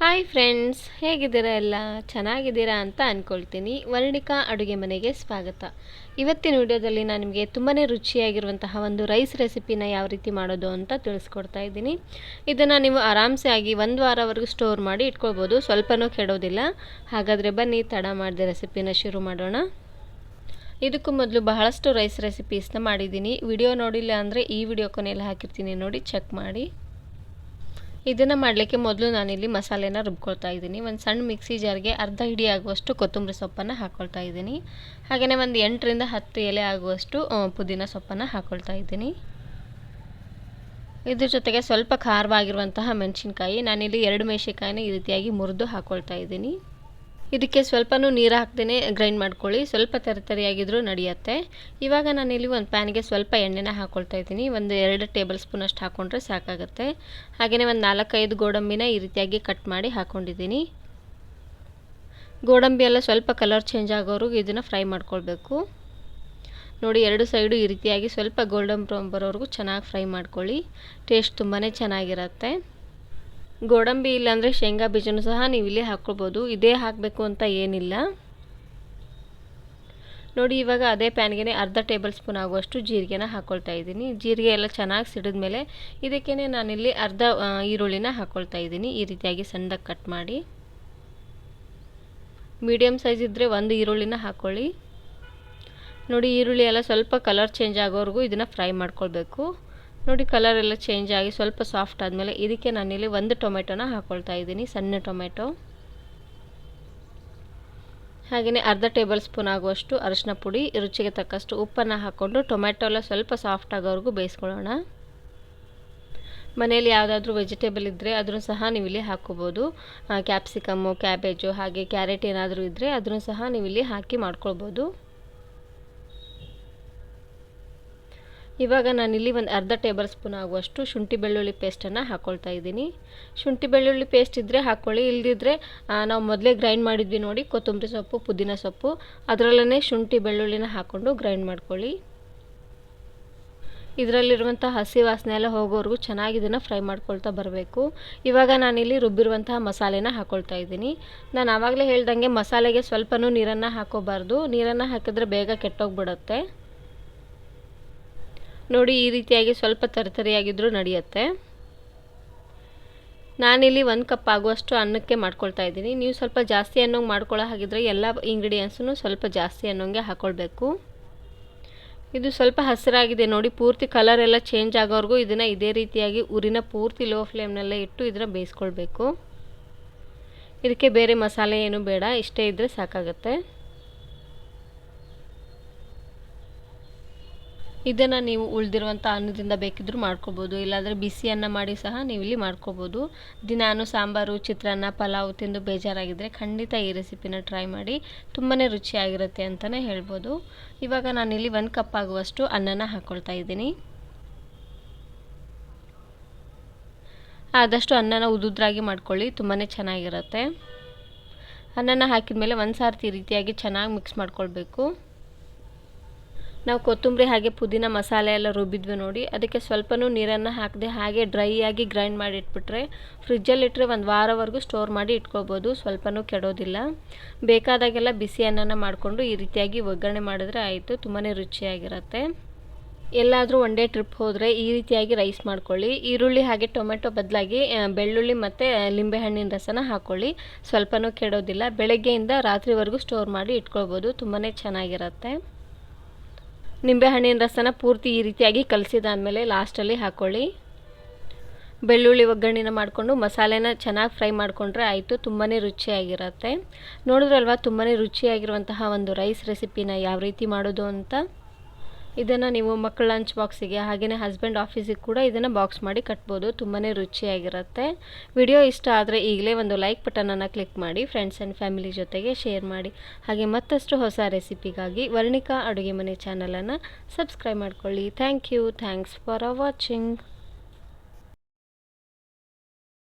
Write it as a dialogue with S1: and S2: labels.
S1: Hi friends, ಹೇಗಿದ್ದೀರಾ? ಎಲ್ಲ ಚೆನ್ನಾಗಿದ್ದೀರಾ ಅಂತ ಅಂದ್ಕೊಳ್ತೀನಿ. ವರ್ಣಿಕಾ ಅಡುಗೆ ಮನೆಗೆ ಸ್ವಾಗತ. ಇವತ್ತಿನ ವಿಡಿಯೋದಲ್ಲಿ ನಾನು ನಿಮಗೆ ತುಂಬಾ ರುಚಿಯಾಗಿರುವಂತಹ ಒಂದು ರೈಸ್ ರೆಸಿಪಿನ ಯಾವ ರೀತಿ ಮಾಡೋದು ಅಂತ ತಿಳಿಸ್ಕೊಡ್ತಾ ಇದ್ದೀನಿ. ಇದನ್ನು ನೀವು ಆರಾಮ್ಸೆ ಆಗಿ 1 ವಾರವರೆಗೂ ಸ್ಟೋರ್ ಮಾಡಿ ಇಟ್ಕೊಳ್ಬೋದು, ಸ್ವಲ್ಪನೂ ಕೆಡೋದಿಲ್ಲ. ಹಾಗಾದರೆ ಬನ್ನಿ ತಡ ಮಾಡದೆ ರೆಸಿಪಿನ ಶುರು ಮಾಡೋಣ. ಇದಕ್ಕೂ ಮೊದಲು ಬಹಳಷ್ಟು ರೈಸ್ ರೆಸಿಪೀಸ್ನ ಮಾಡಿದ್ದೀನಿ. ವಿಡಿಯೋ ನೋಡಿಲ್ಲ ಅಂದರೆ ಈ ವಿಡಿಯೋ ಕೊನೆಯಲ್ಲಿ ಹಾಕಿರ್ತೀನಿ, ನೋಡಿ ಚೆಕ್ ಮಾಡಿ. ಇದನ್ನು ಮಾಡಲಿಕ್ಕೆ ಮೊದಲು ನಾನಿಲ್ಲಿ ಮಸಾಲೆನ ರುಬ್ಕೊಳ್ತಾ ಇದ್ದೀನಿ. ಒಂದು ಸಣ್ಣ ಮಿಕ್ಸಿ ಜಾರ್ಗೆ ಅರ್ಧ ಹಿಡಿ ಆಗುವಷ್ಟು ಕೊತ್ತಂಬರಿ ಸೊಪ್ಪನ್ನು ಹಾಕ್ಕೊಳ್ತಾ ಇದ್ದೀನಿ. ಹಾಗೆಯೇ ಒಂದು 8ರಿಂದ 10 ಎಲೆ ಆಗುವಷ್ಟು ಪುದೀನ ಸೊಪ್ಪನ್ನು ಹಾಕ್ಕೊಳ್ತಾ ಇದ್ದೀನಿ. ಇದ್ರ ಜೊತೆಗೆ ಸ್ವಲ್ಪ ಖಾರವಾಗಿರುವಂತಹ ಮೆಣಸಿನ್ಕಾಯಿ, ನಾನಿಲ್ಲಿ 2 ಮೆಣಸಿನ್ಕಾಯಿನ ಈ ರೀತಿಯಾಗಿ ಮುರಿದು ಹಾಕ್ಕೊಳ್ತಾ ಇದ್ದೀನಿ. ಇದಕ್ಕೆ ಸ್ವಲ್ಪನೂ ನೀರು ಹಾಕ್ದೇ ಗ್ರೈಂಡ್ ಮಾಡ್ಕೊಳ್ಳಿ, ಸ್ವಲ್ಪ ತರಿಯಾಗಿದ್ರೂ ನಡೆಯುತ್ತೆ. ಇವಾಗ ನಾನಿಲ್ಲಿ ಒಂದು ಪ್ಯಾನ್ಗೆ ಸ್ವಲ್ಪ ಎಣ್ಣೆನ ಹಾಕ್ಕೊಳ್ತಾ ಇದ್ದೀನಿ. ಒಂದು 2 ಟೇಬಲ್ ಸ್ಪೂನ್ ಅಷ್ಟು ಹಾಕ್ಕೊಂಡ್ರೆ ಸಾಕಾಗುತ್ತೆ. ಹಾಗೆಯೇ ಒಂದು 4-5 ಗೋಡಂಬಿನ ಈ ರೀತಿಯಾಗಿ ಕಟ್ ಮಾಡಿ ಹಾಕ್ಕೊಂಡಿದ್ದೀನಿ. ಗೋಡಂಬಿ ಎಲ್ಲ ಸ್ವಲ್ಪ ಕಲರ್ ಚೇಂಜ್ ಆಗೋವರೆಗೂ ಇದನ್ನು ಫ್ರೈ ಮಾಡ್ಕೊಳ್ಬೇಕು. ನೋಡಿ, 2 ಸೈಡು ಈ ರೀತಿಯಾಗಿ ಸ್ವಲ್ಪ ಗೋಲ್ಡನ್ ಬ್ರೌನ್ ಬರೋವರೆಗೂ ಚೆನ್ನಾಗಿ ಫ್ರೈ ಮಾಡ್ಕೊಳ್ಳಿ. ಟೇಸ್ಟ್ ತುಂಬಾ ಚೆನ್ನಾಗಿರುತ್ತೆ. ಗೋಡಂಬಿ ಇಲ್ಲಾಂದರೆ ಶೇಂಗಾ ಬೀಜನೂ ಸಹ ನೀವು ಇಲ್ಲಿ ಹಾಕ್ಕೊಳ್ಬೋದು, ಇದೇ ಹಾಕಬೇಕು ಅಂತ ಏನಿಲ್ಲ. ನೋಡಿ, ಇವಾಗ ಅದೇ ಪ್ಯಾನ್ಗೆ ಅರ್ಧ ಟೇಬಲ್ ಸ್ಪೂನ್ ಆಗುವಷ್ಟು ಜೀರಿಗೆನ ಹಾಕ್ಕೊಳ್ತಾ ಇದ್ದೀನಿ. ಜೀರಿಗೆ ಎಲ್ಲ ಚೆನ್ನಾಗಿ ಸಿಡಿದ ಮೇಲೆ ಇದಕ್ಕೇ ನಾನಿಲ್ಲಿ ಅರ್ಧ ಈರುಳ್ಳಿನ ಹಾಕ್ಕೊಳ್ತಾ ಇದ್ದೀನಿ. ಈ ರೀತಿಯಾಗಿ ಸಣ್ಣದಾಗಿ ಕಟ್ ಮಾಡಿ. ಮೀಡಿಯಮ್ ಸೈಜ್ ಇದ್ದರೆ 1 ಈರುಳ್ಳಿನ ಹಾಕ್ಕೊಳ್ಳಿ. ನೋಡಿ, ಈರುಳ್ಳಿ ಎಲ್ಲ ಸ್ವಲ್ಪ ಕಲರ್ ಚೇಂಜ್ ಆಗೋವರೆಗೂ ಇದನ್ನು ಫ್ರೈ ಮಾಡ್ಕೊಳ್ಬೇಕು. ನೋಡಿ, ಕಲರ್ ಎಲ್ಲ ಚೇಂಜ್ ಆಗಿ ಸ್ವಲ್ಪ ಸಾಫ್ಟ್ ಆದಮೇಲೆ ಇದಕ್ಕೆ ನಾನಿಲ್ಲಿ 1 ಟೊಮೆಟೊನ ಹಾಕ್ಕೊಳ್ತಾ ಇದ್ದೀನಿ, ಸಣ್ಣ ಟೊಮೆಟೊ. ಹಾಗೆಯೇ ಅರ್ಧ ಟೇಬಲ್ ಸ್ಪೂನ್ ಆಗುವಷ್ಟು ಅರಿಶಿನ ಪುಡಿ, ರುಚಿಗೆ ತಕ್ಕಷ್ಟು ಉಪ್ಪನ್ನು ಹಾಕ್ಕೊಂಡು ಟೊಮೆಟೊ ಎಲ್ಲ ಸ್ವಲ್ಪ ಸಾಫ್ಟ್ ಆಗೋವರೆಗೂ ಬೇಯಿಸ್ಕೊಳ್ಳೋಣ. ಮನೆಯಲ್ಲಿ ಯಾವುದಾದ್ರೂ ವೆಜಿಟೇಬಲ್ ಇದ್ದರೆ ಅದನ್ನು ಸಹ ನೀವು ಇಲ್ಲಿ ಹಾಕ್ಕೋಬೋದು. ಕ್ಯಾಪ್ಸಿಕಮ್ಮು, ಕ್ಯಾಬೇಜು ಹಾಗೆ ಕ್ಯಾರೆಟ್ ಏನಾದರೂ ಇದ್ದರೆ ಅದನ್ನು ಸಹ ನೀವು ಇಲ್ಲಿ ಹಾಕಿ ಮಾಡ್ಕೊಳ್ಬೋದು. ಇವಾಗ ನಾನಿಲ್ಲಿ ಒಂದು ಅರ್ಧ ಟೇಬಲ್ ಸ್ಪೂನ್ ಆಗುವಷ್ಟು ಶುಂಠಿ ಬೆಳ್ಳುಳ್ಳಿ ಪೇಸ್ಟನ್ನು ಹಾಕ್ಕೊಳ್ತಾ ಇದ್ದೀನಿ. ಶುಂಠಿ ಬೆಳ್ಳುಳ್ಳಿ ಪೇಸ್ಟ್ ಇದ್ದರೆ ಹಾಕ್ಕೊಳ್ಳಿ, ಇಲ್ಲದಿದ್ದರೆ ನಾವು ಮೊದಲೇ ಗ್ರೈಂಡ್ ಮಾಡಿದ್ವಿ ನೋಡಿ ಕೊತ್ತಂಬರಿ ಸೊಪ್ಪು, ಪುದೀನ ಸೊಪ್ಪು, ಅದರಲ್ಲೇ ಶುಂಠಿ ಬೆಳ್ಳುಳ್ಳಿನ ಹಾಕ್ಕೊಂಡು ಗ್ರೈಂಡ್ ಮಾಡ್ಕೊಳ್ಳಿ. ಇದರಲ್ಲಿರುವಂಥ ಹಸಿ ವಾಸನೆ ಎಲ್ಲ ಹೋಗೋವರೆಗೂ ಚೆನ್ನಾಗಿ ಇದನ್ನು ಫ್ರೈ ಮಾಡ್ಕೊಳ್ತಾ ಬರಬೇಕು. ಇವಾಗ ನಾನಿಲ್ಲಿ ರುಬ್ಬಿರುವಂತಹ ಮಸಾಲೆನ ಹಾಕ್ಕೊಳ್ತಾ ಇದ್ದೀನಿ. ನಾನು ಆವಾಗಲೇ ಹೇಳ್ದಂಗೆ ಮಸಾಲೆಗೆ ಸ್ವಲ್ಪನೂ ನೀರನ್ನು ಹಾಕೋಬಾರ್ದು, ನೀರನ್ನು ಹಾಕಿದ್ರೆ ಬೇಗ ಕೆಟ್ಟೋಗ್ಬಿಡುತ್ತೆ. ನೋಡಿ, ಈ ರೀತಿಯಾಗಿ ಸ್ವಲ್ಪ ತರಿಯಾಗಿದ್ದರೂ ನಡೆಯುತ್ತೆ. ನಾನಿಲ್ಲಿ 1 ಕಪ್ ಆಗುವಷ್ಟು ಅನ್ನಕ್ಕೆ ಮಾಡ್ಕೊಳ್ತಾ ಇದ್ದೀನಿ. ನೀವು ಸ್ವಲ್ಪ ಜಾಸ್ತಿ ಅನ್ನೋಂಗೆ ಮಾಡ್ಕೊಳ್ಳೋ ಹಾಗಿದ್ರೆ ಎಲ್ಲ ಇಂಗ್ರೀಡಿಯೆಂಟ್ಸನ್ನು ಸ್ವಲ್ಪ ಜಾಸ್ತಿ ಅನ್ನೋಂಗೆ ಹಾಕ್ಕೊಳ್ಬೇಕು. ಇದು ಸ್ವಲ್ಪ ಹಸಿರಾಗಿದೆ ನೋಡಿ, ಪೂರ್ತಿ ಕಲರ್ ಎಲ್ಲ ಚೇಂಜ್ ಆಗೋವರೆಗೂ ಇದನ್ನು ಇದೇ ರೀತಿಯಾಗಿ ಉರಿನ ಪೂರ್ತಿ ಲೋ ಫ್ಲೇಮ್ನಲ್ಲೇ ಇಟ್ಟು ಇದನ್ನು ಬೇಯಿಸ್ಕೊಳ್ಬೇಕು. ಇದಕ್ಕೆ ಬೇರೆ ಮಸಾಲೆ ಏನೂ ಬೇಡ, ಇಷ್ಟೇ ಇದ್ದರೆ ಸಾಕಾಗುತ್ತೆ. ಇದನ್ನು ನೀವು ಉಳಿದಿರುವಂಥ ಅನ್ನದಿಂದ ಬೇಕಿದ್ದರೂ ಮಾಡ್ಕೊಬೋದು, ಇಲ್ಲಾಂದರೆ ಬಿಸಿ ಅನ್ನ ಮಾಡಿ ಸಹ ನೀವು ಇಲ್ಲಿ ಮಾಡ್ಕೊಬೋದು. ದಿನಾನು ಸಾಂಬಾರು, ಚಿತ್ರಾನ್ನ, ಪಲಾವ್ ತಿಂದು ಬೇಜಾರಾಗಿದ್ದರೆ ಖಂಡಿತ ಈ ರೆಸಿಪಿನ ಟ್ರೈ ಮಾಡಿ, ತುಂಬಾ ರುಚಿಯಾಗಿರುತ್ತೆ ಅಂತಲೇ ಹೇಳ್ಬೋದು. ಇವಾಗ ನಾನಿಲ್ಲಿ 1 ಕಪ್ ಆಗುವಷ್ಟು ಅನ್ನನ ಹಾಕ್ಕೊಳ್ತಾ ಇದ್ದೀನಿ. ಆದಷ್ಟು ಅನ್ನನ ಉದುದ್ರಾಗಿ ಮಾಡ್ಕೊಳ್ಳಿ, ತುಂಬಾ ಚೆನ್ನಾಗಿರುತ್ತೆ. ಅನ್ನನ ಹಾಕಿದ ಮೇಲೆ ಒಂದು ಸಾರ್ತಿ ಈ ರೀತಿಯಾಗಿ ಚೆನ್ನಾಗಿ ಮಿಕ್ಸ್ ಮಾಡ್ಕೊಳ್ಬೇಕು. ನಾವು ಕೊತ್ತಂಬರಿ ಹಾಗೆ ಪುದೀನ ಮಸಾಲೆ ಎಲ್ಲ ರುಬ್ಬಿದ್ವಿ ನೋಡಿ, ಅದಕ್ಕೆ ಸ್ವಲ್ಪನೂ ನೀರನ್ನು ಹಾಕದೆ ಹಾಗೆ ಡ್ರೈ ಆಗಿ ಗ್ರೈಂಡ್ ಮಾಡಿ ಇಟ್ಬಿಟ್ರೆ ಫ್ರಿಜ್ಜಲ್ಲಿಟ್ಟರೆ 1 ವಾರವರೆಗೂ ಸ್ಟೋರ್ ಮಾಡಿ ಇಟ್ಕೊಳ್ಬೋದು, ಸ್ವಲ್ಪನೂ ಕೆಡೋದಿಲ್ಲ. ಬೇಕಾದಾಗೆಲ್ಲ ಬಿಸಿ ಅನ್ನನ ಮಾಡಿಕೊಂಡು ಈ ರೀತಿಯಾಗಿ ಒಗ್ಗರಣೆ ಮಾಡಿದ್ರೆ ಆಯಿತು, ತುಂಬಾ ರುಚಿಯಾಗಿರುತ್ತೆ. ಎಲ್ಲಾದರೂ ಒನ್ ಡೇ ಟ್ರಿಪ್ ಹೋದರೆ ಈ ರೀತಿಯಾಗಿ ರೈಸ್ ಮಾಡ್ಕೊಳ್ಳಿ. ಈರುಳ್ಳಿ ಹಾಗೆ ಟೊಮೆಟೊ ಬದಲಾಗಿ ಬೆಳ್ಳುಳ್ಳಿ ಮತ್ತು ಲಿಂಬೆಹಣ್ಣಿನ ರಸನ ಹಾಕ್ಕೊಳ್ಳಿ, ಸ್ವಲ್ಪನೂ ಕೆಡೋದಿಲ್ಲ. ಬೆಳಗ್ಗೆಯಿಂದ ರಾತ್ರಿವರೆಗೂ ಸ್ಟೋರ್ ಮಾಡಿ ಇಟ್ಕೊಳ್ಬೋದು, ತುಂಬಾ ಚೆನ್ನಾಗಿರುತ್ತೆ. ನಿಂಬೆಹಣ್ಣಿನ ರಸನ ಪೂರ್ತಿ ಈ ರೀತಿಯಾಗಿ ಕಲಸಿದಾದ್ಮೇಲೆ ಲಾಸ್ಟಲ್ಲಿ ಹಾಕ್ಕೊಳ್ಳಿ. ಬೆಳ್ಳುಳ್ಳಿ ಒಗ್ಗರಣೆನ ಮಾಡಿಕೊಂಡು ಮಸಾಲೆನ ಚೆನ್ನಾಗಿ ಫ್ರೈ ಮಾಡಿಕೊಂಡ್ರೆ ಆಯಿತು, ತುಂಬಾ ರುಚಿಯಾಗಿರುತ್ತೆ. ನೋಡಿದ್ರಲ್ವ ತುಂಬಾ ರುಚಿಯಾಗಿರುವಂತಹ ಒಂದು ರೈಸ್ ರೆಸಿಪಿನ ಯಾವ ರೀತಿ ಮಾಡೋದು ಅಂತ. ಇದನ್ನು ನೀವು ಮಕ್ಕಳ ಲಂಚ್ ಬಾಕ್ಸಿಗೆ ಹಾಗೆಯೇ ಹಸ್ಬೆಂಡ್ ಆಫೀಸಿಗೆ ಕೂಡ ಇದನ್ನು ಬಾಕ್ಸ್ ಮಾಡಿ ಕಟ್ಬೋದು, ತುಂಬಾ ರುಚಿಯಾಗಿರುತ್ತೆ. ವಿಡಿಯೋ ಇಷ್ಟ ಆದರೆ ಈಗಲೇ ಒಂದು ಲೈಕ್ ಬಟನನ್ನು ಕ್ಲಿಕ್ ಮಾಡಿ, ಫ್ರೆಂಡ್ಸ್ ಆ್ಯಂಡ್ ಫ್ಯಾಮಿಲಿ ಜೊತೆಗೆ ಶೇರ್ ಮಾಡಿ. ಹಾಗೆ ಮತ್ತಷ್ಟು ಹೊಸ ರೆಸಿಪಿಗಾಗಿ ವರ್ಣಿಕಾ ಅಡುಗೆ ಮನೆ ಚಾನಲನ್ನು ಸಬ್ಸ್ಕ್ರೈಬ್ ಮಾಡ್ಕೊಳ್ಳಿ. Thanks for watching.